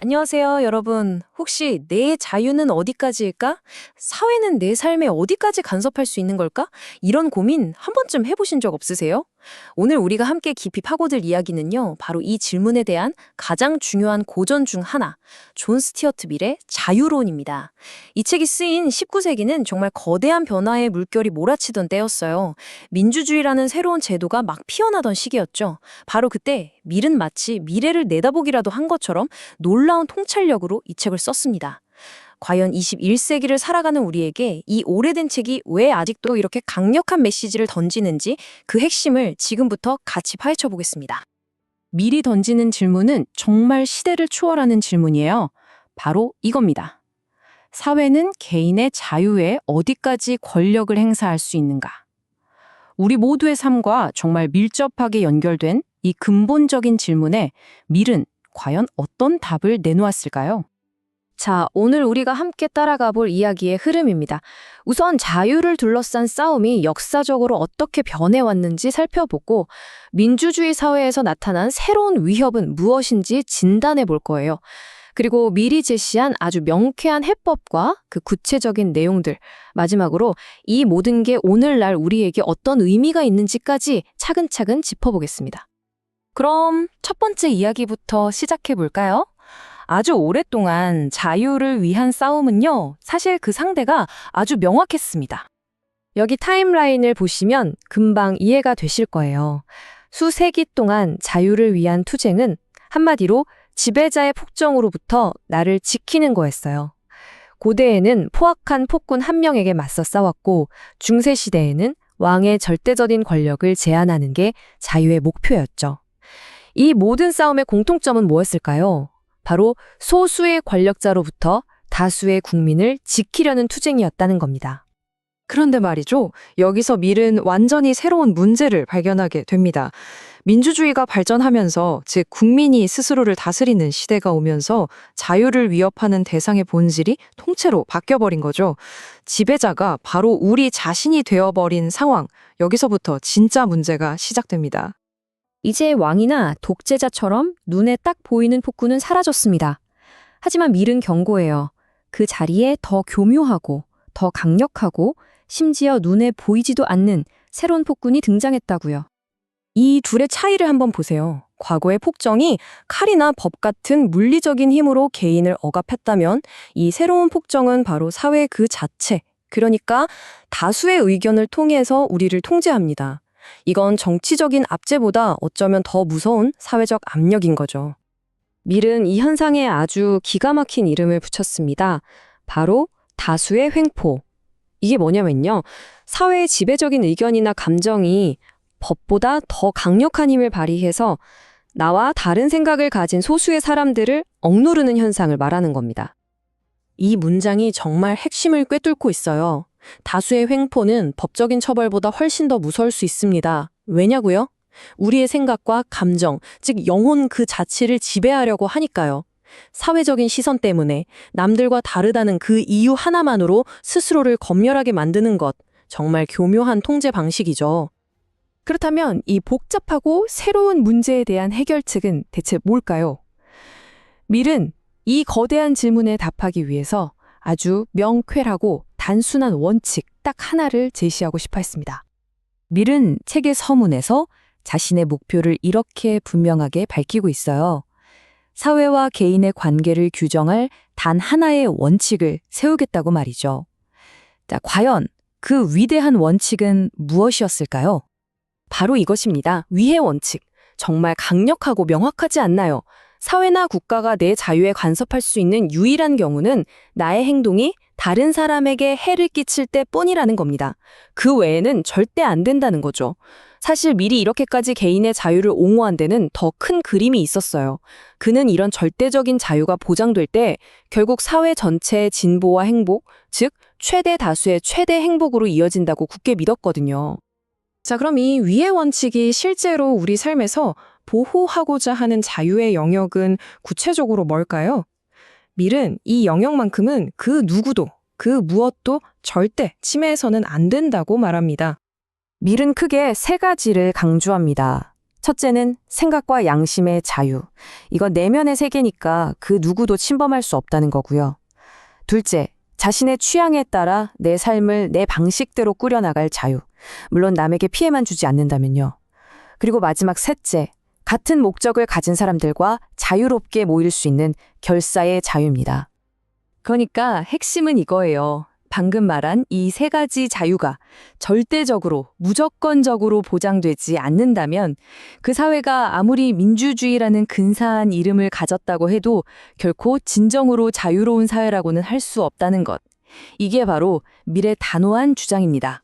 안녕하세요, 여러분. 혹시 내 자유는 어디까지일까? 사회는 내 삶에 어디까지 간섭할 수 있는 걸까? 이런 고민 한 번쯤 해보신 적 없으세요? 오늘 우리가 함께 깊이 파고들 이야기는요, 바로 이 질문에 대한 가장 중요한 고전 중 하나, 존 스티어트 밀의 자유론입니다. 이 책이 쓰인 19세기는 정말 거대한 변화의 물결이 몰아치던 때였어요. 민주주의라는 새로운 제도가 막 피어나던 시기였죠. 바로 그때 밀은 마치 미래를 내다보기라도 한 것처럼 놀라운 통찰력으로 이 책을 썼습니다. 과연 21세기를 살아가는 우리에게 이 오래된 책이 왜 아직도 이렇게 강력한 메시지를 던지는지 그 핵심을 지금부터 같이 파헤쳐 보겠습니다. 밀이 던지는 질문은 정말 시대를 초월하는 질문이에요. 바로 이겁니다. 사회는 개인의 자유에 어디까지 권력을 행사할 수 있는가? 우리 모두의 삶과 정말 밀접하게 연결된 이 근본적인 질문에 밀은 과연 어떤 답을 내놓았을까요? 자, 오늘 우리가 함께 따라가 볼 이야기의 흐름입니다. 우선 자유를 둘러싼 싸움이 역사적으로 어떻게 변해왔는지 살펴보고 민주주의 사회에서 나타난 새로운 위협은 무엇인지 진단해 볼 거예요. 그리고 미리 제시한 아주 명쾌한 해법과 그 구체적인 내용들, 마지막으로 이 모든 게 오늘날 우리에게 어떤 의미가 있는지까지 차근차근 짚어보겠습니다. 그럼 첫 번째 이야기부터 시작해 볼까요? 아주 오랫동안 자유를 위한 싸움은요, 사실 그 상대가 아주 명확했습니다. 여기 타임라인을 보시면 금방 이해가 되실 거예요. 수세기 동안 자유를 위한 투쟁은 한마디로 지배자의 폭정으로부터 나를 지키는 거였어요. 고대에는 포악한 폭군 한 명에게 맞서 싸웠고, 중세시대에는 왕의 절대적인 권력을 제한하는 게 자유의 목표였죠. 이 모든 싸움의 공통점은 뭐였을까요? 바로 소수의 권력자로부터 다수의 국민을 지키려는 투쟁이었다는 겁니다. 그런데 말이죠. 여기서 밀은 완전히 새로운 문제를 발견하게 됩니다. 민주주의가 발전하면서, 즉 국민이 스스로를 다스리는 시대가 오면서 자유를 위협하는 대상의 본질이 통째로 바뀌어버린 거죠. 지배자가 바로 우리 자신이 되어버린 상황, 여기서부터 진짜 문제가 시작됩니다. 이제 왕이나 독재자처럼 눈에 딱 보이는 폭군은 사라졌습니다. 하지만 밀은 경고해요. 그 자리에 더 교묘하고, 더 강력하고, 심지어 눈에 보이지도 않는 새로운 폭군이 등장했다고요. 이 둘의 차이를 한번 보세요. 과거의 폭정이 칼이나 법 같은 물리적인 힘으로 개인을 억압했다면 이 새로운 폭정은 바로 사회 그 자체, 그러니까 다수의 의견을 통해서 우리를 통제합니다. 이건 정치적인 압제보다 어쩌면 더 무서운 사회적 압력인 거죠. 밀은 이 현상에 아주 기가 막힌 이름을 붙였습니다. 바로 다수의 횡포. 이게 뭐냐면요. 사회의 지배적인 의견이나 감정이 법보다 더 강력한 힘을 발휘해서 나와 다른 생각을 가진 소수의 사람들을 억누르는 현상을 말하는 겁니다. 이 문장이 정말 핵심을 꿰뚫고 있어요. 다수의 횡포는 법적인 처벌보다 훨씬 더 무서울 수 있습니다. 왜냐고요? 우리의 생각과 감정, 즉 영혼 그 자체를 지배하려고 하니까요. 사회적인 시선 때문에 남들과 다르다는 그 이유 하나만으로 스스로를 검열하게 만드는 것, 정말 교묘한 통제 방식이죠. 그렇다면 이 복잡하고 새로운 문제에 대한 해결책은 대체 뭘까요? 밀은 이 거대한 질문에 답하기 위해서 아주 명쾌하고 단순한 원칙 딱 하나를 제시하고 싶어 했습니다. 밀은 책의 서문에서 자신의 목표를 이렇게 분명하게 밝히고 있어요. 사회와 개인의 관계를 규정할 단 하나의 원칙을 세우겠다고 말이죠. 자, 과연 그 위대한 원칙은 무엇이었을까요? 바로 이것입니다. 위의 원칙. 정말 강력하고 명확하지 않나요? 사회나 국가가 내 자유에 간섭할 수 있는 유일한 경우는 나의 행동이 다른 사람에게 해를 끼칠 때뿐이라는 겁니다. 그 외에는 절대 안 된다는 거죠. 사실 밀이 이렇게까지 개인의 자유를 옹호한 데는 더 큰 그림이 있었어요. 그는 이런 절대적인 자유가 보장될 때 결국 사회 전체의 진보와 행복, 즉 최대 다수의 최대 행복으로 이어진다고 굳게 믿었거든요. 자, 그럼 이 위의 원칙이 실제로 우리 삶에서 보호하고자 하는 자유의 영역은 구체적으로 뭘까요? 밀은 이 영역만큼은 그 누구도, 그 무엇도 절대 침해해서는 안 된다고 말합니다. 밀은 크게 세 가지를 강조합니다. 첫째는 생각과 양심의 자유. 이건 내면의 세계니까 그 누구도 침범할 수 없다는 거고요. 둘째, 자신의 취향에 따라 내 삶을 내 방식대로 꾸려나갈 자유. 물론 남에게 피해만 주지 않는다면요. 그리고 마지막 셋째, 같은 목적을 가진 사람들과 자유롭게 모일 수 있는 결사의 자유입니다. 그러니까 핵심은 이거예요. 방금 말한 이 세 가지 자유가 절대적으로, 무조건적으로 보장되지 않는다면 그 사회가 아무리 민주주의라는 근사한 이름을 가졌다고 해도 결코 진정으로 자유로운 사회라고는 할 수 없다는 것. 이게 바로 밀의 단호한 주장입니다.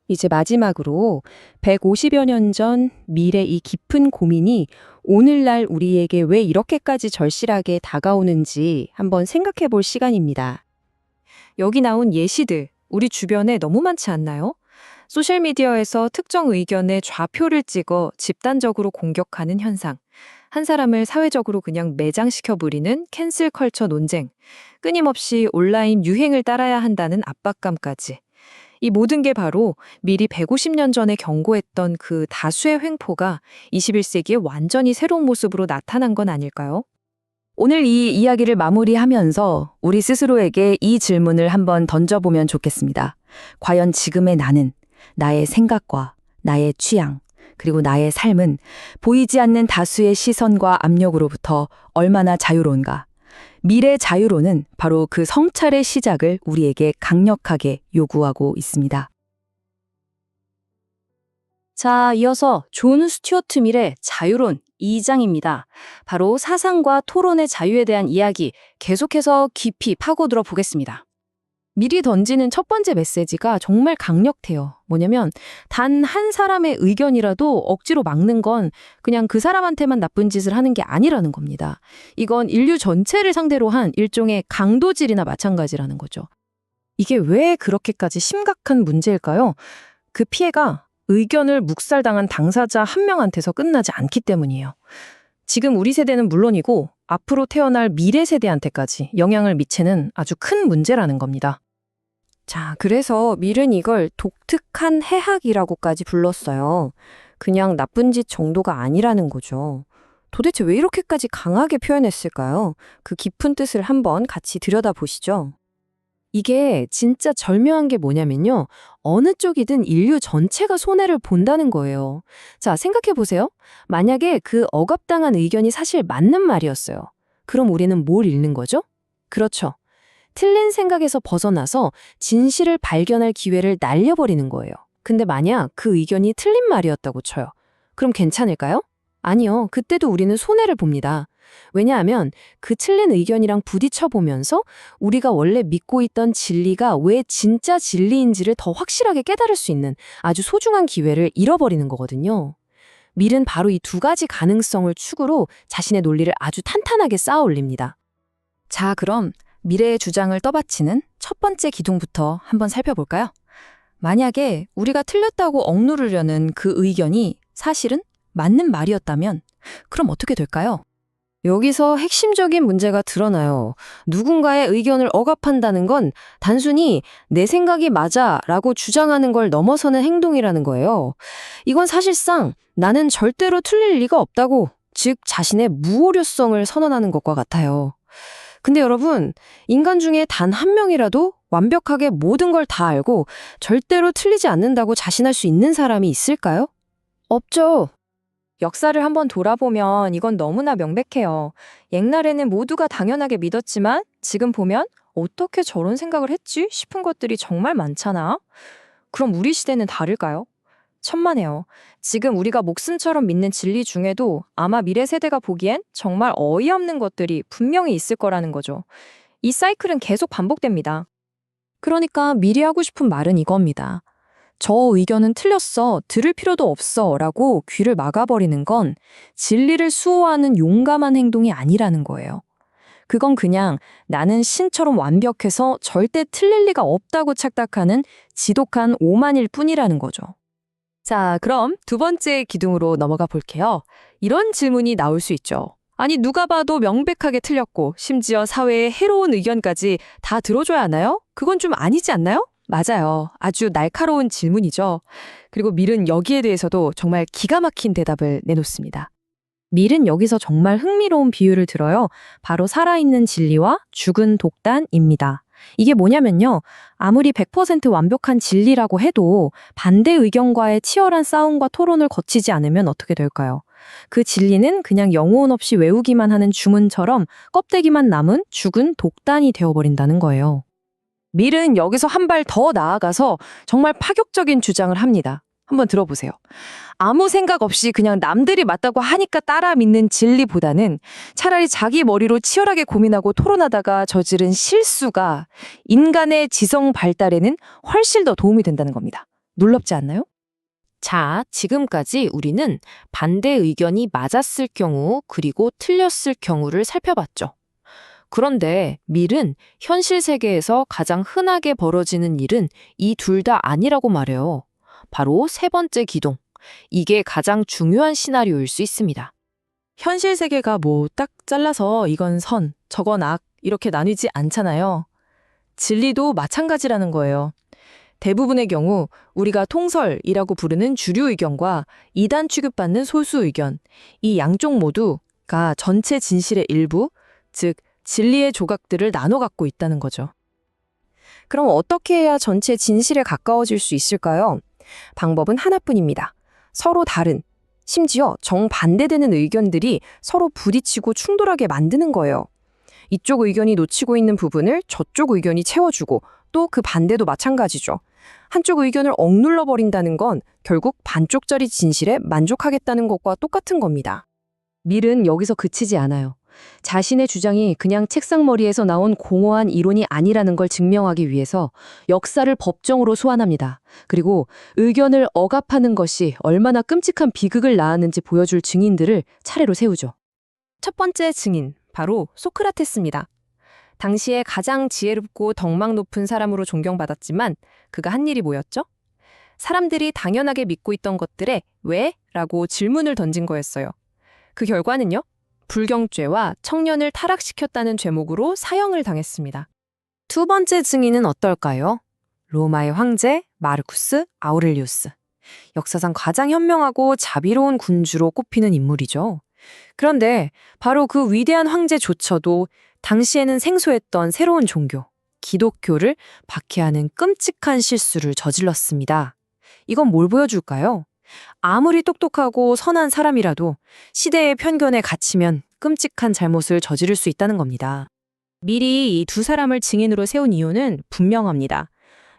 이제 마지막으로 150여 년 전 밀의 이 깊은 고민이 오늘날 우리에게 왜 이렇게까지 절실하게 다가오는지 한번 생각해 볼 시간입니다. 여기 나온 예시들, 우리 주변에 너무 많지 않나요? 소셜미디어에서 특정 의견에 좌표를 찍어 집단적으로 공격하는 현상, 한 사람을 사회적으로 그냥 매장시켜 부리는 캔슬 컬처 논쟁, 끊임없이 온라인 유행을 따라야 한다는 압박감까지. 이 모든 게 바로 미리 150년 전에 경고했던 그 다수의 횡포가 21세기에 완전히 새로운 모습으로 나타난 건 아닐까요? 오늘 이 이야기를 마무리하면서 우리 스스로에게 이 질문을 한번 던져보면 좋겠습니다. 과연 지금의 나는, 나의 생각과 나의 취향, 그리고 나의 삶은 보이지 않는 다수의 시선과 압력으로부터 얼마나 자유로운가? 밀의 자유로는 바로 그 성찰의 시작을 우리에게 강력하게 요구하고 있습니다. 자, 이어서 존 스튜어트 밀의 자유론 2장입니다. 바로 사상과 토론의 자유에 대한 이야기 계속해서 깊이 파고들어 보겠습니다. 밀이 던지는 첫 번째 메시지가 정말 강력해요. 뭐냐면 단 한 사람의 의견이라도 억지로 막는 건 그냥 그 사람한테만 나쁜 짓을 하는 게 아니라는 겁니다. 이건 인류 전체를 상대로 한 일종의 강도질이나 마찬가지라는 거죠. 이게 왜 그렇게까지 심각한 문제일까요? 그 피해가 의견을 묵살당한 당사자 한 명한테서 끝나지 않기 때문이에요. 지금 우리 세대는 물론이고 앞으로 태어날 미래 세대한테까지 영향을 미치는 아주 큰 문제라는 겁니다. 자, 그래서 밀은 이걸 독특한 해악이라고까지 불렀어요. 그냥 나쁜 짓 정도가 아니라는 거죠. 도대체 왜 이렇게까지 강하게 표현했을까요? 그 깊은 뜻을 한번 같이 들여다보시죠. 이게 진짜 절묘한 게 뭐냐면요. 어느 쪽이든 인류 전체가 손해를 본다는 거예요. 자, 생각해 보세요. 만약에 그 억압당한 의견이 사실 맞는 말이었어요. 그럼 우리는 뭘 잃는 거죠? 그렇죠. 틀린 생각에서 벗어나서 진실을 발견할 기회를 날려버리는 거예요. 근데 만약 그 의견이 틀린 말이었다고 쳐요. 그럼 괜찮을까요? 아니요. 그때도 우리는 손해를 봅니다. 왜냐하면 그 틀린 의견이랑 부딪혀 보면서 우리가 원래 믿고 있던 진리가 왜 진짜 진리인지를 더 확실하게 깨달을 수 있는 아주 소중한 기회를 잃어버리는 거거든요. 밀은 바로 이 두 가지 가능성을 축으로 자신의 논리를 아주 탄탄하게 쌓아 올립니다. 자, 그럼 밀의 주장을 떠받치는 첫 번째 기둥부터 한번 살펴볼까요? 만약에 우리가 틀렸다고 억누르려는 그 의견이 사실은 맞는 말이었다면 그럼 어떻게 될까요? 여기서 핵심적인 문제가 드러나요. 누군가의 의견을 억압한다는 건 단순히 내 생각이 맞아 라고 주장하는 걸 넘어서는 행동이라는 거예요. 이건 사실상 나는 절대로 틀릴 리가 없다고, 즉 자신의 무오류성을 선언하는 것과 같아요. 근데 여러분, 인간 중에 단 한 명이라도 완벽하게 모든 걸 다 알고 절대로 틀리지 않는다고 자신할 수 있는 사람이 있을까요? 없죠. 역사를 한번 돌아보면 이건 너무나 명백해요. 옛날에는 모두가 당연하게 믿었지만 지금 보면 어떻게 저런 생각을 했지 싶은 것들이 정말 많잖아. 그럼 우리 시대는 다를까요? 천만에요. 지금 우리가 목숨처럼 믿는 진리 중에도 아마 미래 세대가 보기엔 정말 어이없는 것들이 분명히 있을 거라는 거죠. 이 사이클은 계속 반복됩니다. 그러니까 미리 하고 싶은 말은 이겁니다. 저 의견은 틀렸어, 들을 필요도 없어 라고 귀를 막아버리는 건 진리를 수호하는 용감한 행동이 아니라는 거예요. 그건 그냥 나는 신처럼 완벽해서 절대 틀릴 리가 없다고 착각하는 지독한 오만일 뿐이라는 거죠. 자, 그럼 두 번째 기둥으로 넘어가 볼게요. 이런 질문이 나올 수 있죠. 아니, 누가 봐도 명백하게 틀렸고 심지어 사회에 해로운 의견까지 다 들어줘야 하나요? 그건 좀 아니지 않나요? 맞아요. 아주 날카로운 질문이죠. 그리고 밀은 여기에 대해서도 정말 기가 막힌 대답을 내놓습니다. 밀은 여기서 정말 흥미로운 비유를 들어요. 바로 살아있는 진리와 죽은 독단입니다. 이게 뭐냐면요. 아무리 100% 완벽한 진리라고 해도 반대 의견과의 치열한 싸움과 토론을 거치지 않으면 어떻게 될까요? 그 진리는 그냥 영혼 없이 외우기만 하는 주문처럼 껍데기만 남은 죽은 독단이 되어버린다는 거예요. 밀은 여기서 한 발 더 나아가서 정말 파격적인 주장을 합니다. 한번 들어보세요. 아무 생각 없이 그냥 남들이 맞다고 하니까 따라 믿는 진리보다는 차라리 자기 머리로 치열하게 고민하고 토론하다가 저지른 실수가 인간의 지성 발달에는 훨씬 더 도움이 된다는 겁니다. 놀랍지 않나요? 자, 지금까지 우리는 반대 의견이 맞았을 경우 그리고 틀렸을 경우를 살펴봤죠. 그런데 밀은 현실 세계에서 가장 흔하게 벌어지는 일은 이 둘 다 아니라고 말해요. 바로 세 번째 기동. 이게 가장 중요한 시나리오일 수 있습니다. 현실 세계가 뭐 딱 잘라서 이건 선, 저건 악 이렇게 나뉘지 않잖아요. 진리도 마찬가지라는 거예요. 대부분의 경우 우리가 통설이라고 부르는 주류 의견과 이단 취급받는 소수 의견, 이 양쪽 모두가 전체 진실의 일부, 즉 진리의 조각들을 나눠 갖고 있다는 거죠. 그럼 어떻게 해야 전체 진실에 가까워질 수 있을까요? 방법은 하나뿐입니다. 서로 다른, 심지어 정반대되는 의견들이 서로 부딪히고 충돌하게 만드는 거예요. 이쪽 의견이 놓치고 있는 부분을 저쪽 의견이 채워주고 또 그 반대도 마찬가지죠. 한쪽 의견을 억눌러 버린다는 건 결국 반쪽짜리 진실에 만족하겠다는 것과 똑같은 겁니다. 밀은 여기서 그치지 않아요. 자신의 주장이 그냥 책상머리에서 나온 공허한 이론이 아니라는 걸 증명하기 위해서 역사를 법정으로 소환합니다. 그리고 의견을 억압하는 것이 얼마나 끔찍한 비극을 낳았는지 보여줄 증인들을 차례로 세우죠. 첫 번째 증인, 바로 소크라테스입니다. 당시에 가장 지혜롭고 덕망 높은 사람으로 존경받았지만 그가 한 일이 뭐였죠? 사람들이 당연하게 믿고 있던 것들에 왜? 라고 질문을 던진 거였어요. 그 결과는요? 불경죄와 청년을 타락시켰다는 죄목으로 사형을 당했습니다. 두 번째 증인은 어떨까요? 로마의 황제 마르쿠스 아우렐리우스. 역사상 가장 현명하고 자비로운 군주로 꼽히는 인물이죠. 그런데 바로 그 위대한 황제조차도 당시에는 생소했던 새로운 종교, 기독교를 박해하는 끔찍한 실수를 저질렀습니다. 이건 뭘 보여줄까요? 아무리 똑똑하고 선한 사람이라도 시대의 편견에 갇히면 끔찍한 잘못을 저지를 수 있다는 겁니다. 미리 이 두 사람을 증인으로 세운 이유는 분명합니다.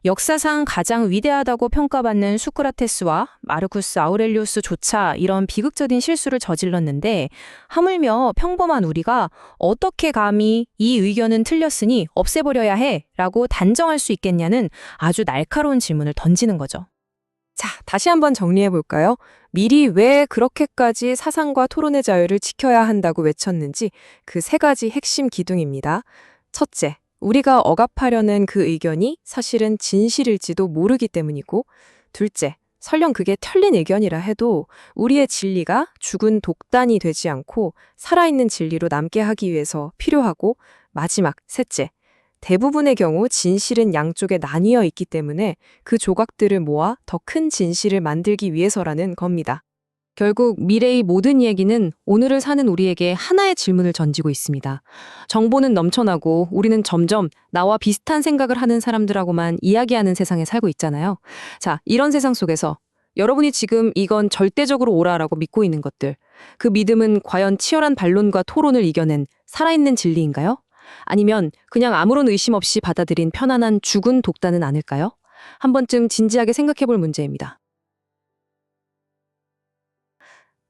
역사상 가장 위대하다고 평가받는 수크라테스와 마르쿠스 아우렐리우스조차 이런 비극적인 실수를 저질렀는데 하물며 평범한 우리가 어떻게 감히 이 의견은 틀렸으니 없애버려야 해 라고 단정할 수 있겠냐는 아주 날카로운 질문을 던지는 거죠. 자, 다시 한번 정리해 볼까요? 미리 왜 그렇게까지 사상과 토론의 자유를 지켜야 한다고 외쳤는지 그 세 가지 핵심 기둥입니다. 첫째, 우리가 억압하려는 그 의견이 사실은 진실일지도 모르기 때문이고, 둘째, 설령 그게 틀린 의견이라 해도 우리의 진리가 죽은 독단이 되지 않고 살아있는 진리로 남게 하기 위해서 필요하고, 마지막, 셋째, 대부분의 경우 진실은 양쪽에 나뉘어 있기 때문에 그 조각들을 모아 더 큰 진실을 만들기 위해서라는 겁니다. 결국 미래의 모든 얘기는 오늘을 사는 우리에게 하나의 질문을 던지고 있습니다. 정보는 넘쳐나고 우리는 점점 나와 비슷한 생각을 하는 사람들하고만 이야기하는 세상에 살고 있잖아요. 자, 이런 세상 속에서 여러분이 지금 이건 절대적으로 옳아라고 믿고 있는 것들, 그 믿음은 과연 치열한 반론과 토론을 이겨낸 살아있는 진리인가요? 아니면 그냥 아무런 의심 없이 받아들인 편안한 죽은 독단은 아닐까요? 한 번쯤 진지하게 생각해 볼 문제입니다.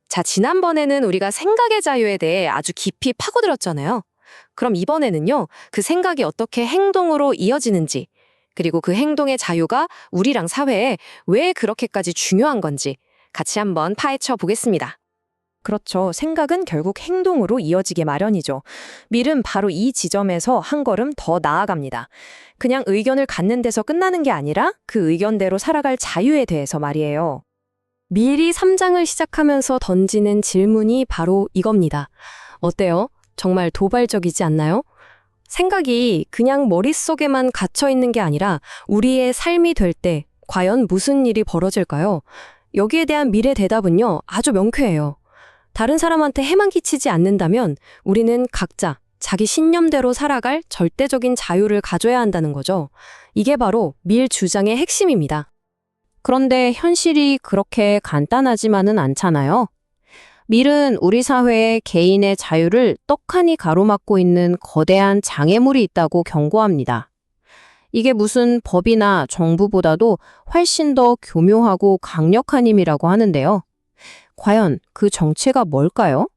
자, 지난번에는 우리가 생각의 자유에 대해 아주 깊이 파고들었잖아요. 그럼 이번에는요, 그 생각이 어떻게 행동으로 이어지는지, 그리고 그 행동의 자유가 우리랑 사회에 왜 그렇게까지 중요한 건지 같이 한번 파헤쳐 보겠습니다. 그렇죠. 생각은 결국 행동으로 이어지게 마련이죠. 밀은 바로 이 지점에서 한 걸음 더 나아갑니다. 그냥 의견을 갖는 데서 끝나는 게 아니라 그 의견대로 살아갈 자유에 대해서 말이에요. 밀이 3장을 시작하면서 던지는 질문이 바로 이겁니다. 어때요? 정말 도발적이지 않나요? 생각이 그냥 머릿속에만 갇혀 있는 게 아니라 우리의 삶이 될 때 과연 무슨 일이 벌어질까요? 여기에 대한 미래 대답은요, 아주 명쾌해요. 다른 사람한테 해만 끼치지 않는다면 우리는 각자 자기 신념대로 살아갈 절대적인 자유를 가져야 한다는 거죠. 이게 바로 밀 주장의 핵심입니다. 그런데 현실이 그렇게 간단하지만은 않잖아요. 밀은 우리 사회의 개인의 자유를 떡하니 가로막고 있는 거대한 장애물이 있다고 경고합니다. 이게 무슨 법이나 정부보다도 훨씬 더 교묘하고 강력한 힘이라고 하는데요. 과연 그 정체가 뭘까요?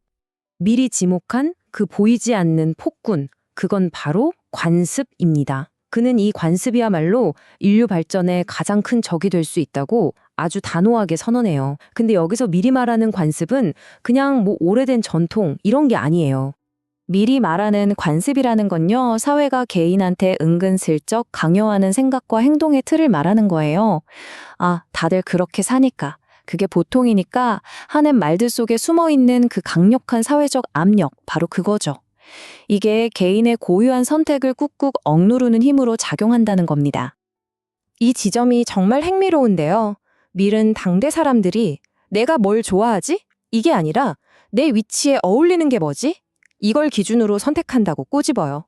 밀이 지목한 그 보이지 않는 폭군, 그건 바로 관습입니다. 그는 이 관습이야말로 인류 발전의 가장 큰 적이 될 수 있다고 아주 단호하게 선언해요. 근데 여기서 미리 말하는 관습은 그냥 오래된 전통 이런 게 아니에요. 미리 말하는 관습이라는 건요, 사회가 개인한테 은근슬쩍 강요하는 생각과 행동의 틀을 말하는 거예요. 아, 다들 그렇게 사니까. 그게 보통이니까 하는 말들 속에 숨어있는 그 강력한 사회적 압력, 바로 그거죠. 이게 개인의 고유한 선택을 꾹꾹 억누르는 힘으로 작용한다는 겁니다. 이 지점이 정말 흥미로운데요. 밀은 당대 사람들이 내가 뭘 좋아하지? 이게 아니라 내 위치에 어울리는 게 뭐지? 이걸 기준으로 선택한다고 꼬집어요.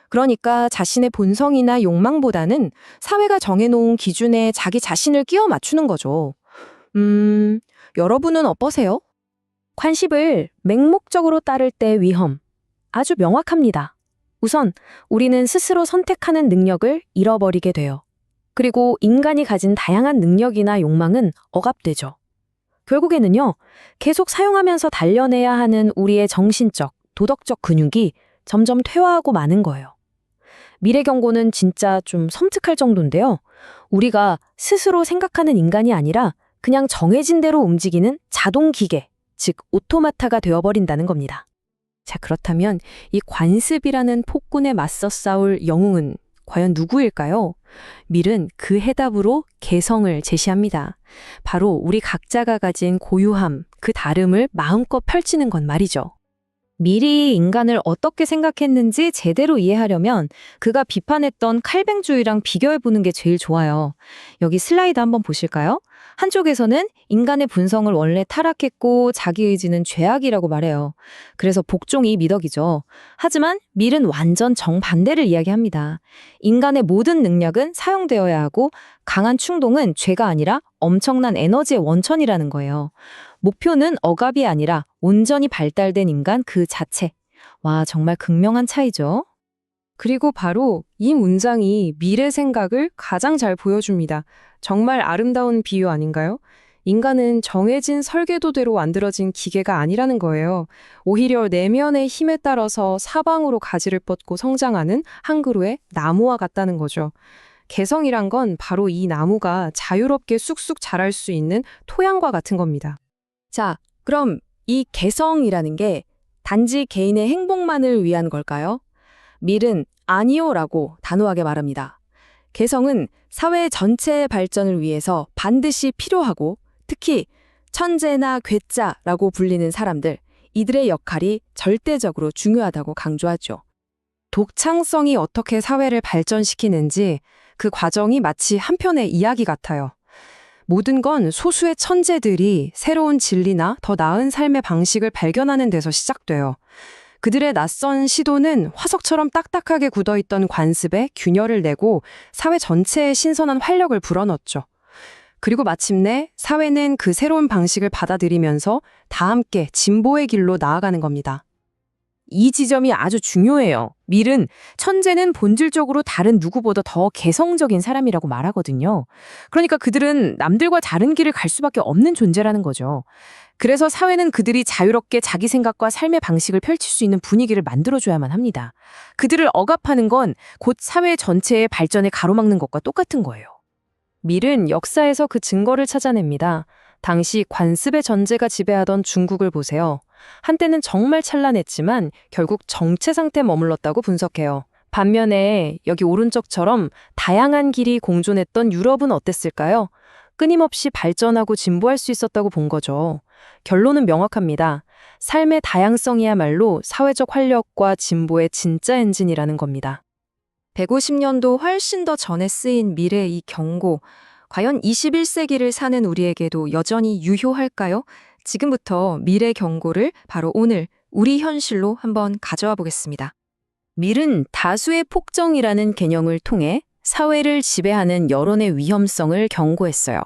그러니까 자신의 본성이나 욕망보다는 사회가 정해놓은 기준에 자기 자신을 끼워 맞추는 거죠. 여러분은 어떠세요? 관습을 맹목적으로 따를 때 위험. 아주 명확합니다. 우선 우리는 스스로 선택하는 능력을 잃어버리게 돼요. 그리고 인간이 가진 다양한 능력이나 욕망은 억압되죠. 결국에는요, 계속 사용하면서 단련해야 하는 우리의 정신적, 도덕적 근육이 점점 퇴화하고 마는 거예요. 미래 경고는 진짜 좀 섬뜩할 정도인데요. 우리가 스스로 생각하는 인간이 아니라 그냥 정해진 대로 움직이는 자동 기계, 즉 오토마타가 되어버린다는 겁니다. 자, 그렇다면 이 관습이라는 폭군에 맞서 싸울 영웅은 과연 누구일까요? 밀은 그 해답으로 개성을 제시합니다. 바로 우리 각자가 가진 고유함, 그 다름을 마음껏 펼치는 건 말이죠. 밀이 인간을 어떻게 생각했는지 제대로 이해하려면 그가 비판했던 칼뱅주의랑 비교해보는 게 제일 좋아요. 여기 슬라이드 한번 보실까요? 한쪽에서는 인간의 본성을 원래 타락했고 자기의지는 죄악이라고 말해요. 그래서 복종이 미덕이죠. 하지만 밀은 완전 정반대를 이야기합니다. 인간의 모든 능력은 사용되어야 하고 강한 충동은 죄가 아니라 엄청난 에너지의 원천이라는 거예요. 목표는 억압이 아니라 온전히 발달된 인간 그 자체. 와, 정말 극명한 차이죠. 그리고 바로 이 문장이 밀의 생각을 가장 잘 보여줍니다. 정말 아름다운 비유 아닌가요? 인간은 정해진 설계도대로 만들어진 기계가 아니라는 거예요. 오히려 내면의 힘에 따라서 사방으로 가지를 뻗고 성장하는 한 그루의 나무와 같다는 거죠. 개성이란 건 바로 이 나무가 자유롭게 쑥쑥 자랄 수 있는 토양과 같은 겁니다. 자, 그럼 이 개성이라는 게 단지 개인의 행복만을 위한 걸까요? 밀은 아니요라고 단호하게 말합니다. 개성은 사회 전체의 발전을 위해서 반드시 필요하고 특히 천재나 괴짜라고 불리는 사람들, 이들의 역할이 절대적으로 중요하다고 강조하죠. 독창성이 어떻게 사회를 발전시키는지 그 과정이 마치 한 편의 이야기 같아요. 모든 건 소수의 천재들이 새로운 진리나 더 나은 삶의 방식을 발견하는 데서 시작돼요. 그들의 낯선 시도는 화석처럼 딱딱하게 굳어있던 관습에 균열을 내고 사회 전체에 신선한 활력을 불어넣었죠. 그리고 마침내 사회는 그 새로운 방식을 받아들이면서 다 함께 진보의 길로 나아가는 겁니다. 이 지점이 아주 중요해요. 밀은 천재는 본질적으로 다른 누구보다 더 개성적인 사람이라고 말하거든요. 그러니까 그들은 남들과 다른 길을 갈 수밖에 없는 존재라는 거죠. 그래서 사회는 그들이 자유롭게 자기 생각과 삶의 방식을 펼칠 수 있는 분위기를 만들어줘야만 합니다. 그들을 억압하는 건 곧 사회 전체의 발전을 가로막는 것과 똑같은 거예요. 밀은 역사에서 그 증거를 찾아냅니다. 당시 관습의 전제가 지배하던 중국을 보세요. 한때는 정말 찬란했지만 결국 정체 상태에 머물렀다고 분석해요. 반면에 여기 오른쪽처럼 다양한 길이 공존했던 유럽은 어땠을까요? 끊임없이 발전하고 진보할 수 있었다고 본 거죠. 결론은 명확합니다. 삶의 다양성이야말로 사회적 활력과 진보의 진짜 엔진이라는 겁니다. 150년도 훨씬 더 전에 쓰인 미래의 이 경고, 과연 21세기를 사는 우리에게도 여전히 유효할까요? 지금부터 미래 경고를 바로 오늘 우리 현실로 한번 가져와 보겠습니다. 밀은 다수의 폭정이라는 개념을 통해 사회를 지배하는 여론의 위험성을 경고했어요.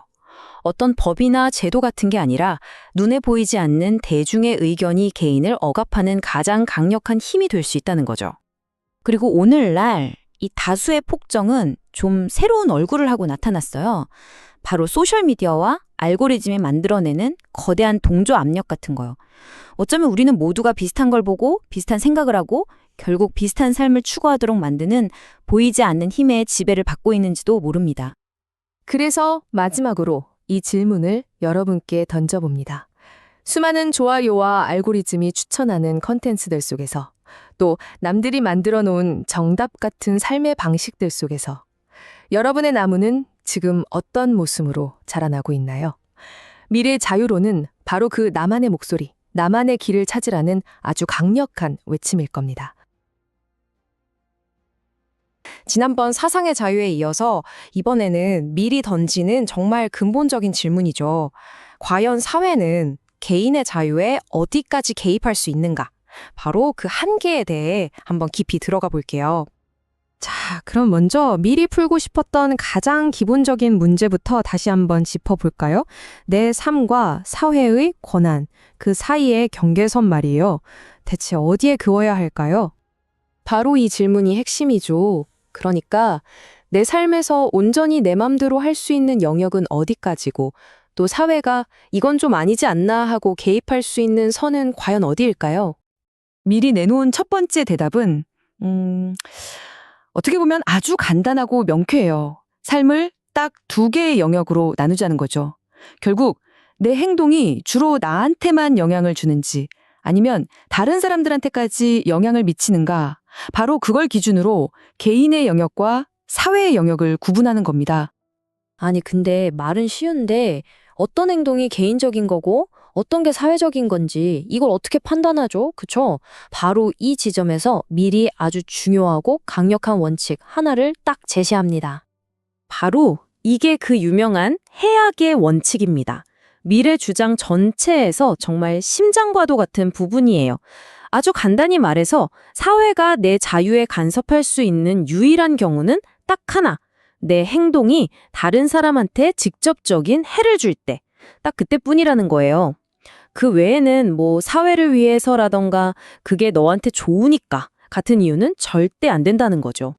어떤 법이나 제도 같은 게 아니라 눈에 보이지 않는 대중의 의견이 개인을 억압하는 가장 강력한 힘이 될 수 있다는 거죠. 그리고 오늘날 이 다수의 폭정은 좀 새로운 얼굴을 하고 나타났어요. 바로 소셜미디어와 알고리즘이 만들어내는 거대한 동조 압력 같은 거요. 어쩌면 우리는 모두가 비슷한 걸 보고 비슷한 생각을 하고 결국 비슷한 삶을 추구하도록 만드는 보이지 않는 힘의 지배를 받고 있는지도 모릅니다. 그래서 마지막으로 이 질문을 여러분께 던져봅니다. 수많은 좋아요와 알고리즘이 추천하는 컨텐츠들 속에서 또 남들이 만들어 놓은 정답 같은 삶의 방식들 속에서 여러분의 나무는 지금 어떤 모습으로 자라나고 있나요? 미래 자유로는 바로 그 나만의 목소리, 나만의 길을 찾으라는 아주 강력한 외침일 겁니다. 지난번 사상의 자유에 이어서 이번에는 미리 던지는 정말 근본적인 질문이죠. 과연 사회는 개인의 자유에 어디까지 개입할 수 있는가? 바로 그 한계에 대해 한번 깊이 들어가 볼게요. 자, 그럼 먼저 미리 풀고 싶었던 가장 기본적인 문제부터 다시 한번 짚어볼까요? 내 삶과 사회의 권한, 그 사이의 경계선 말이에요. 대체 어디에 그어야 할까요? 바로 이 질문이 핵심이죠. 그러니까 내 삶에서 온전히 내 맘대로 할 수 있는 영역은 어디까지고 또 사회가 이건 좀 아니지 않나 하고 개입할 수 있는 선은 과연 어디일까요? 미리 내놓은 첫 번째 대답은 어떻게 보면 아주 간단하고 명쾌해요. 삶을 딱 두 개의 영역으로 나누자는 거죠. 결국 내 행동이 주로 나한테만 영향을 주는지 아니면 다른 사람들한테까지 영향을 미치는가, 바로 그걸 기준으로 개인의 영역과 사회의 영역을 구분하는 겁니다. 아니, 근데 말은 쉬운데 어떤 행동이 개인적인 거고 어떤 게 사회적인 건지 이걸 어떻게 판단하죠? 그쵸? 바로 이 지점에서 미리 아주 중요하고 강력한 원칙 하나를 딱 제시합니다. 바로 이게 그 유명한 해악의 원칙입니다. 미래 주장 전체에서 정말 심장과도 같은 부분이에요. 아주 간단히 말해서 사회가 내 자유에 간섭할 수 있는 유일한 경우는 딱 하나. 내 행동이 다른 사람한테 직접적인 해를 줄 때, 딱 그때뿐이라는 거예요. 그 외에는 뭐 사회를 위해서라던가 그게 너한테 좋으니까 같은 이유는 절대 안 된다는 거죠.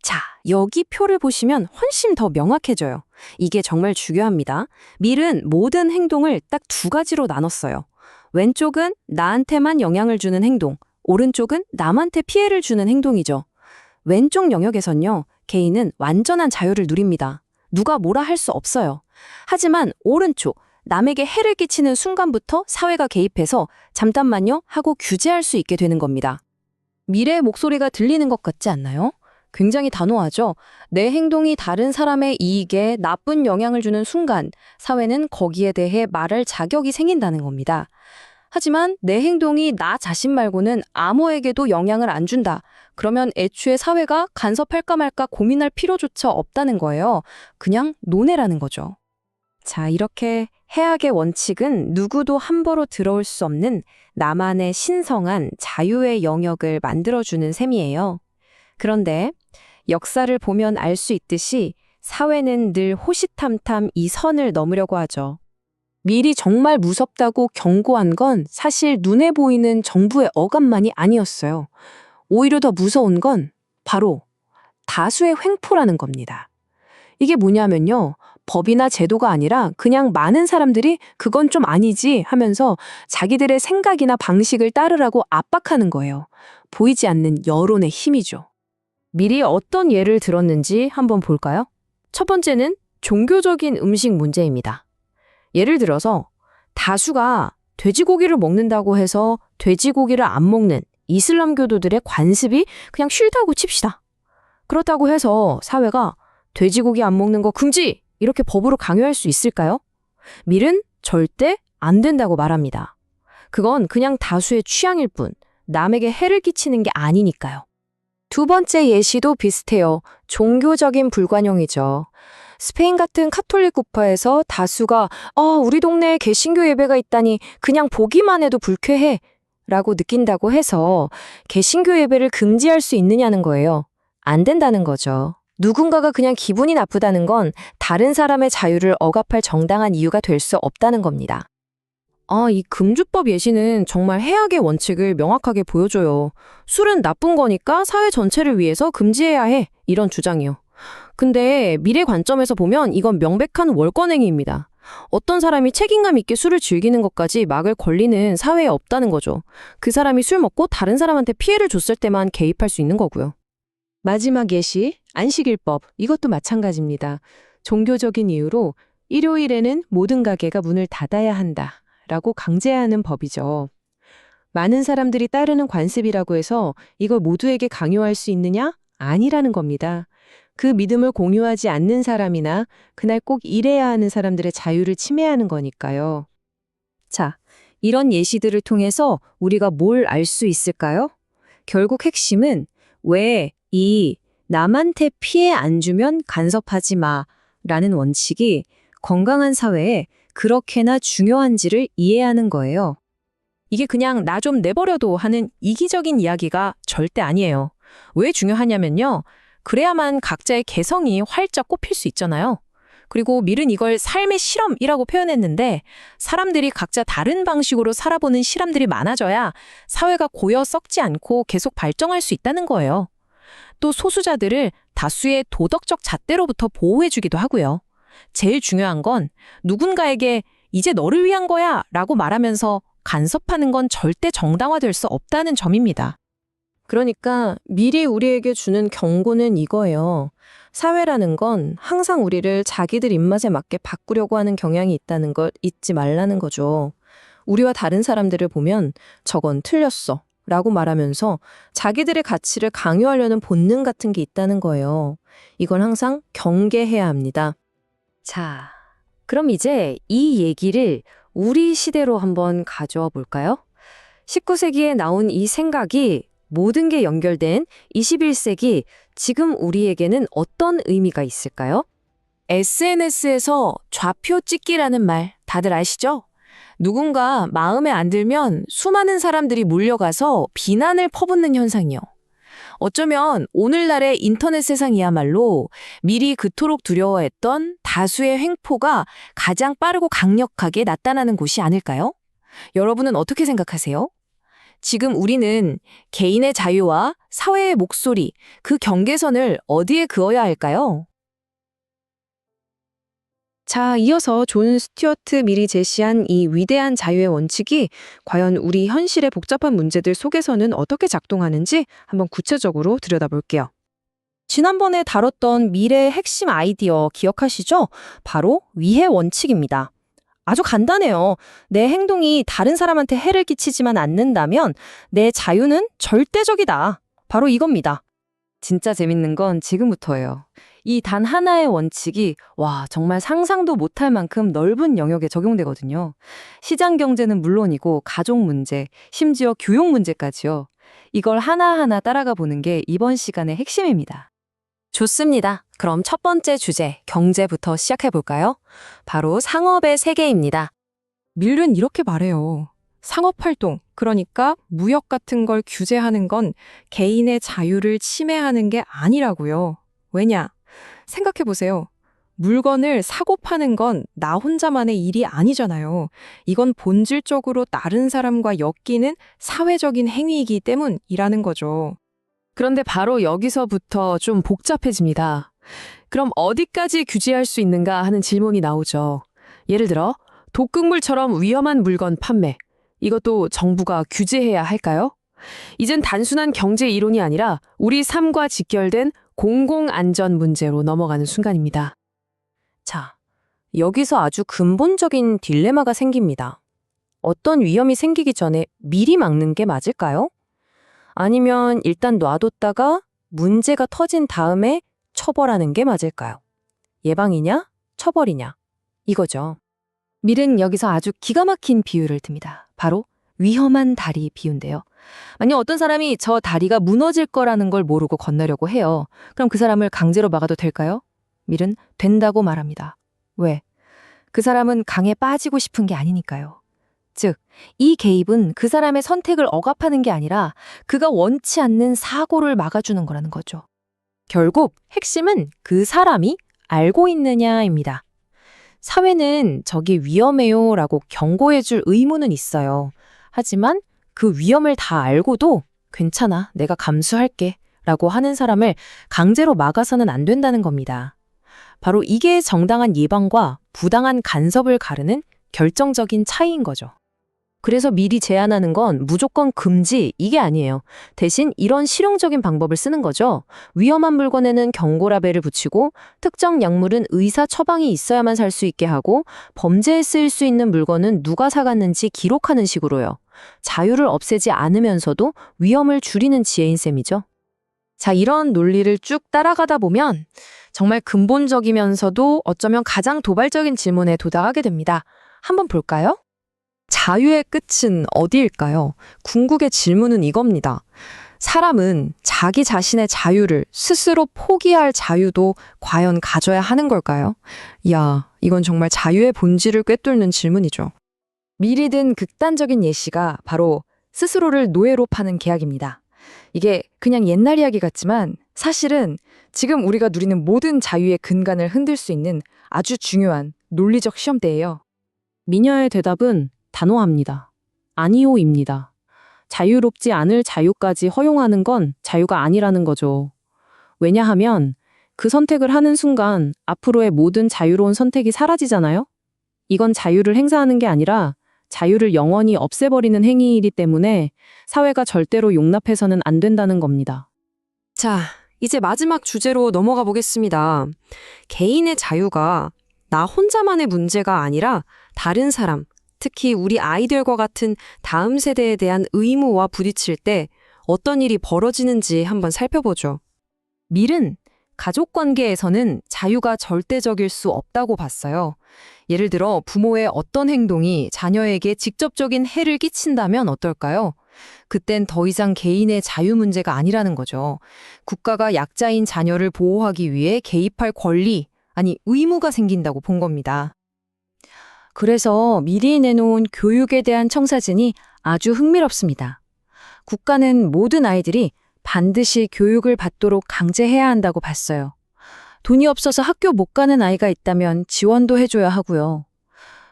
자, 여기 표를 보시면 훨씬 더 명확해져요. 이게 정말 중요합니다. 밀은 모든 행동을 딱 두 가지로 나눴어요. 왼쪽은 나한테만 영향을 주는 행동, 오른쪽은 남한테 피해를 주는 행동이죠. 왼쪽 영역에선요, 개인은 완전한 자유를 누립니다. 누가 뭐라 할 수 없어요. 하지만 오른쪽, 남에게 해를 끼치는 순간부터 사회가 개입해서 잠깐만요 하고 규제할 수 있게 되는 겁니다. 미래의 목소리가 들리는 것 같지 않나요? 굉장히 단호하죠. 내 행동이 다른 사람의 이익에 나쁜 영향을 주는 순간 사회는 거기에 대해 말할 자격이 생긴다는 겁니다. 하지만 내 행동이 나 자신 말고는 아무에게도 영향을 안 준다. 그러면 애초에 사회가 간섭할까 말까 고민할 필요조차 없다는 거예요. 그냥 논해라는 거죠. 자, 이렇게 해악의 원칙은 누구도 함부로 들어올 수 없는 나만의 신성한 자유의 영역을 만들어주는 셈이에요. 그런데 역사를 보면 알 수 있듯이 사회는 늘 호시탐탐 이 선을 넘으려고 하죠. 미리 정말 무섭다고 경고한 건 사실 눈에 보이는 정부의 억압만이 아니었어요. 오히려 더 무서운 건 바로 다수의 횡포라는 겁니다. 이게 뭐냐면요. 법이나 제도가 아니라 그냥 많은 사람들이 그건 좀 아니지 하면서 자기들의 생각이나 방식을 따르라고 압박하는 거예요. 보이지 않는 여론의 힘이죠. 미리 어떤 예를 들었는지 한번 볼까요? 첫 번째는 종교적인 음식 문제입니다. 예를 들어서 다수가 돼지고기를 먹는다고 해서 돼지고기를 안 먹는 이슬람교도들의 관습이 그냥 싫다고 칩시다. 그렇다고 해서 사회가 돼지고기 안 먹는 거 금지! 이렇게 법으로 강요할 수 있을까요? 밀은 절대 안 된다고 말합니다. 그건 그냥 다수의 취향일 뿐 남에게 해를 끼치는 게 아니니까요. 두 번째 예시도 비슷해요. 종교적인 불관용이죠. 스페인 같은 카톨릭 국가에서 다수가 우리 동네에 개신교 예배가 있다니 그냥 보기만 해도 불쾌해 라고 느낀다고 해서 개신교 예배를 금지할 수 있느냐는 거예요. 안 된다는 거죠. 누군가가 그냥 기분이 나쁘다는 건 다른 사람의 자유를 억압할 정당한 이유가 될 수 없다는 겁니다. 이 금주법 예시는 정말 해악의 원칙을 명확하게 보여줘요. 술은 나쁜 거니까 사회 전체를 위해서 금지해야 해. 이런 주장이요. 근데 미래 관점에서 보면 이건 명백한 월권행위입니다. 어떤 사람이 책임감 있게 술을 즐기는 것까지 막을 권리는 사회에 없다는 거죠. 그 사람이 술 먹고 다른 사람한테 피해를 줬을 때만 개입할 수 있는 거고요. 마지막 예시, 안식일법. 이것도 마찬가지입니다. 종교적인 이유로 일요일에는 모든 가게가 문을 닫아야 한다 라고 강제하는 법이죠. 많은 사람들이 따르는 관습이라고 해서 이걸 모두에게 강요할 수 있느냐? 아니라는 겁니다. 그 믿음을 공유하지 않는 사람이나 그날 꼭 일해야 하는 사람들의 자유를 침해하는 거니까요. 자, 이런 예시들을 통해서 우리가 뭘 알 수 있을까요? 결국 핵심은 왜 이 남한테 피해 안 주면 간섭하지 마 라는 원칙이 건강한 사회에 그렇게나 중요한지를 이해하는 거예요. 이게 그냥 나 좀 내버려둬 하는 이기적인 이야기가 절대 아니에요. 왜 중요하냐면요. 그래야만 각자의 개성이 활짝 꼽힐 수 있잖아요. 그리고 밀은 이걸 삶의 실험이라고 표현했는데 사람들이 각자 다른 방식으로 살아보는 실험들이 많아져야 사회가 고여 썩지 않고 계속 발전할 수 있다는 거예요. 또 소수자들을 다수의 도덕적 잣대로부터 보호해주기도 하고요. 제일 중요한 건 누군가에게 이제 너를 위한 거야 라고 말하면서 간섭하는 건 절대 정당화될 수 없다는 점입니다. 그러니까 미리 우리에게 주는 경고는 이거예요. 사회라는 건 항상 우리를 자기들 입맛에 맞게 바꾸려고 하는 경향이 있다는 걸 잊지 말라는 거죠. 우리와 다른 사람들을 보면 저건 틀렸어 라고 말하면서 자기들의 가치를 강요하려는 본능 같은 게 있다는 거예요. 이걸 항상 경계해야 합니다. 자, 그럼 이제 이 얘기를 우리 시대로 한번 가져와 볼까요? 19세기에 나온 이 생각이 모든 게 연결된 21세기, 지금 우리에게는 어떤 의미가 있을까요? SNS에서 좌표 찍기라는 말 다들 아시죠? 누군가 마음에 안 들면 수많은 사람들이 몰려가서 비난을 퍼붓는 현상이요. 어쩌면 오늘날의 인터넷 세상이야말로 미리 그토록 두려워했던 다수의 횡포가 가장 빠르고 강력하게 나타나는 곳이 아닐까요? 여러분은 어떻게 생각하세요? 지금 우리는 개인의 자유와 사회의 목소리, 그 경계선을 어디에 그어야 할까요? 자, 이어서 존 스튜어트 밀이 제시한 이 위대한 자유의 원칙이 과연 우리 현실의 복잡한 문제들 속에서는 어떻게 작동하는지 한번 구체적으로 들여다볼게요. 지난번에 다뤘던 미래의 핵심 아이디어 기억하시죠? 바로 위해 원칙입니다. 아주 간단해요. 내 행동이 다른 사람한테 해를 끼치지만 않는다면 내 자유는 절대적이다. 바로 이겁니다. 진짜 재밌는 건 지금부터예요. 이 단 하나의 원칙이 정말 상상도 못할 만큼 넓은 영역에 적용되거든요. 시장 경제는 물론이고 가족 문제, 심지어 교육 문제까지요. 이걸 하나하나 따라가 보는 게 이번 시간의 핵심입니다. 좋습니다. 그럼 첫 번째 주제, 경제부터 시작해 볼까요? 바로 상업의 세계입니다. 밀은 이렇게 말해요. 상업활동, 그러니까 무역 같은 걸 규제하는 건 개인의 자유를 침해하는 게 아니라고요. 왜냐? 생각해보세요. 물건을 사고 파는 건 나 혼자만의 일이 아니잖아요. 이건 본질적으로 다른 사람과 엮이는 사회적인 행위이기 때문이라는 거죠. 그런데 바로 여기서부터 좀 복잡해집니다. 그럼 어디까지 규제할 수 있는가 하는 질문이 나오죠. 예를 들어 독극물처럼 위험한 물건 판매. 이것도 정부가 규제해야 할까요? 이젠 단순한 경제 이론이 아니라 우리 삶과 직결된 공공안전 문제로 넘어가는 순간입니다. 자, 여기서 아주 근본적인 딜레마가 생깁니다. 어떤 위험이 생기기 전에 미리 막는 게 맞을까요? 아니면 일단 놔뒀다가 문제가 터진 다음에 처벌하는 게 맞을까요? 예방이냐? 처벌이냐? 이거죠. 밀은 여기서 아주 기가 막힌 비유를 듭니다. 바로 위험한 다리 비유인데요. 만약 어떤 사람이 저 다리가 무너질 거라는 걸 모르고 건너려고 해요. 그럼 그 사람을 강제로 막아도 될까요? 밀은 된다고 말합니다. 왜? 그 사람은 강에 빠지고 싶은 게 아니니까요. 즉, 이 개입은 그 사람의 선택을 억압하는 게 아니라 그가 원치 않는 사고를 막아주는 거라는 거죠. 결국 핵심은 그 사람이 알고 있느냐입니다. 사회는 저기 위험해요 라고 경고해줄 의무는 있어요. 하지만 그 위험을 다 알고도 괜찮아, 내가 감수할게 라고 하는 사람을 강제로 막아서는 안 된다는 겁니다. 바로 이게 정당한 예방과 부당한 간섭을 가르는 결정적인 차이인 거죠. 그래서 미리 제안하는 건 무조건 금지 이게 아니에요. 대신 이런 실용적인 방법을 쓰는 거죠. 위험한 물건에는 경고 라벨을 붙이고 특정 약물은 의사 처방이 있어야만 살 수 있게 하고 범죄에 쓰일 수 있는 물건은 누가 사갔는지 기록하는 식으로요. 자유를 없애지 않으면서도 위험을 줄이는 지혜인 셈이죠. 자, 이런 논리를 쭉 따라가다 보면 정말 근본적이면서도 어쩌면 가장 도발적인 질문에 도달하게 됩니다. 한번 볼까요? 자유의 끝은 어디일까요? 궁극의 질문은 이겁니다. 사람은 자기 자신의 자유를 스스로 포기할 자유도 과연 가져야 하는 걸까요? 이야, 이건 정말 자유의 본질을 꿰뚫는 질문이죠. 미리 든 극단적인 예시가 바로 스스로를 노예로 파는 계약입니다. 이게 그냥 옛날 이야기 같지만 사실은 지금 우리가 누리는 모든 자유의 근간을 흔들 수 있는 아주 중요한 논리적 시험대예요. 미녀의 대답은 단호합니다. 아니오입니다. 자유롭지 않을 자유까지 허용하는 건 자유가 아니라는 거죠. 왜냐하면 그 선택을 하는 순간 앞으로의 모든 자유로운 선택이 사라지잖아요? 이건 자유를 행사하는 게 아니라 자유를 영원히 없애버리는 행위이기 때문에 사회가 절대로 용납해서는 안 된다는 겁니다. 자, 이제 마지막 주제로 넘어가 보겠습니다. 개인의 자유가 나 혼자만의 문제가 아니라 다른 사람, 특히 우리 아이들과 같은 다음 세대에 대한 의무와 부딪힐 때 어떤 일이 벌어지는지 한번 살펴보죠. 밀은 가족 관계에서는 자유가 절대적일 수 없다고 봤어요. 예를 들어 부모의 어떤 행동이 자녀에게 직접적인 해를 끼친다면 어떨까요? 그땐 더 이상 개인의 자유 문제가 아니라는 거죠. 국가가 약자인 자녀를 보호하기 위해 개입할 권리, 아니 의무가 생긴다고 본 겁니다. 그래서 미리 내놓은 교육에 대한 청사진이 아주 흥미롭습니다. 국가는 모든 아이들이 반드시 교육을 받도록 강제해야 한다고 봤어요. 돈이 없어서 학교 못 가는 아이가 있다면 지원도 해줘야 하고요.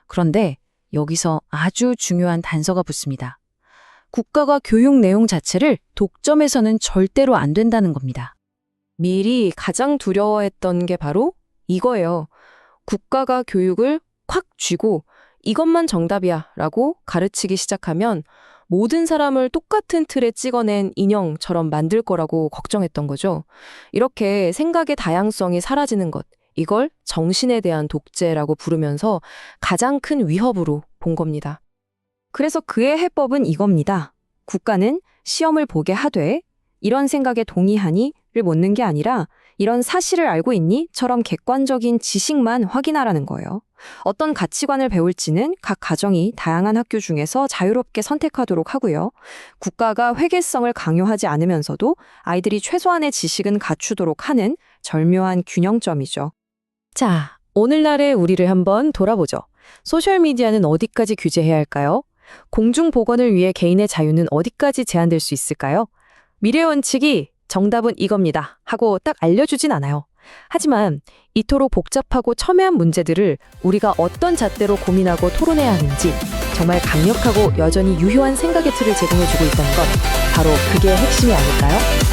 그런데 여기서 아주 중요한 단서가 붙습니다. 국가가 교육 내용 자체를 독점해서는 절대로 안 된다는 겁니다. 밀이 가장 두려워했던 게 바로 이거예요. 국가가 교육을 콱 쥐고 이것만 정답이야 라고 가르치기 시작하면 모든 사람을 똑같은 틀에 찍어낸 인형처럼 만들 거라고 걱정했던 거죠. 이렇게 생각의 다양성이 사라지는 것, 이걸 정신에 대한 독재라고 부르면서 가장 큰 위협으로 본 겁니다. 그래서 그의 해법은 이겁니다. 국가는 시험을 보게 하되 이런 생각에 동의하니?를 묻는 게 아니라 이런 사실을 알고 있니?처럼 객관적인 지식만 확인하라는 거예요. 어떤 가치관을 배울지는 각 가정이 다양한 학교 중에서 자유롭게 선택하도록 하고요. 국가가 회계성을 강요하지 않으면서도 아이들이 최소한의 지식은 갖추도록 하는 절묘한 균형점이죠. 자, 오늘날의 우리를 한번 돌아보죠. 소셜미디어는 어디까지 규제해야 할까요? 공중보건을 위해 개인의 자유는 어디까지 제한될 수 있을까요? 미래 원칙이 정답은 이겁니다 하고 딱 알려주진 않아요. 하지만 이토록 복잡하고 첨예한 문제들을 우리가 어떤 잣대로 고민하고 토론해야 하는지 정말 강력하고 여전히 유효한 생각의 틀을 제공해주고 있다는 것, 바로 그게 핵심이 아닐까요?